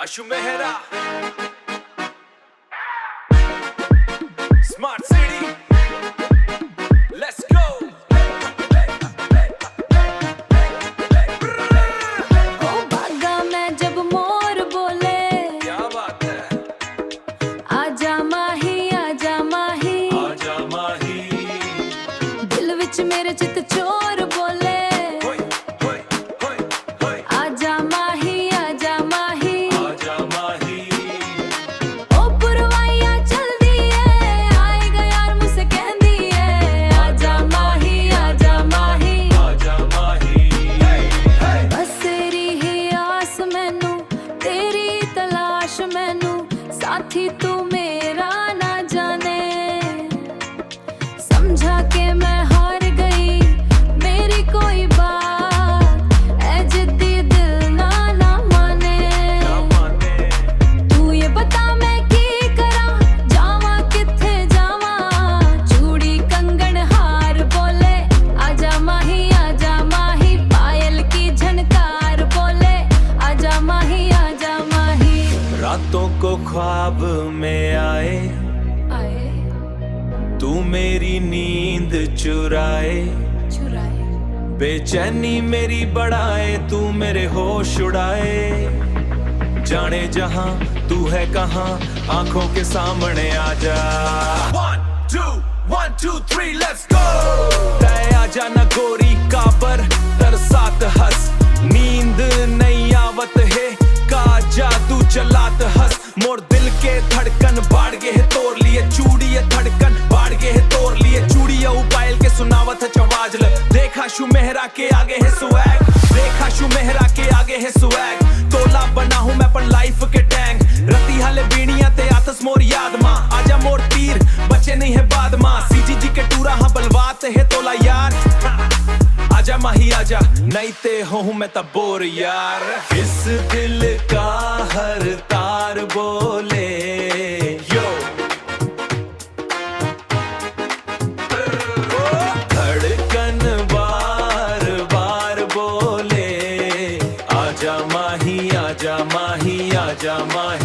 Ashu Mehra smart city let's go. ओ भागा मैं जब मोर बोले, क्या बात है। आजा माही आजा माही, आजा माही दिल विच मेरे चित चोर बोले, होय होय होय होय आजा माही आजा माही, आजा माही। ओ पुरवाइया चलदी है, आएगा यार मुझसे कहंदी है, आजा माही आजा माही, आजा माही। बस तेरी ही आस मैनू, तेरी तलाश मैनू, साथी तू मेरा ना जाने। समझा के मैं हार गई, मेरी कोई बात ऐ जिद्दी दिल ना माने। ना माने तू ये बता मैं की करा, जावा किथे जावा, चूड़ी कंगन हार बोले, आजा माही आजा माही, पायल की झनकार बोले, आजा माही आजा माही। रातों को ख्वाब में आए, आए तू मेरी नींद चुराए, चुराए, बेचैनी मेरी बढ़ाए, तू मेरे होश उड़ाए। जाने जहां तू है कहां, आंखों के सामने आजा। 1 2 1 2 3 लेट्स गो। तय आजा न गोरी काबर तरसात हंस, नींद नहीं आवत है का जादू चलात हंस। मोर दिल के धड़कन बाढ़ गए है तोड़ लिए, चूड़ी धड़कन बाढ़ गए है तोड़ लिए, चूड़ी उबाइल के सुनावत है चवाज ल। देखा शु मेहरा के आगे है स्वैग, देखा शु मेहरा के आगे है स्वैग। तोला बना हूं मैं पर लाइफ के टैंक, रती हाले बीड़ियां ते आथस मोर याद मां। आजा मोर तीर बचे नहीं है बाद मां, सीजीजी के टूरा हां बलवात है तोला यार। आजा माही आजा, नहीं ते हूं मैं तब बोर यार। इस दिल का हर तार बोले यो, धड़कन बार बार बोले, आजा माही आजा माही आजा माही।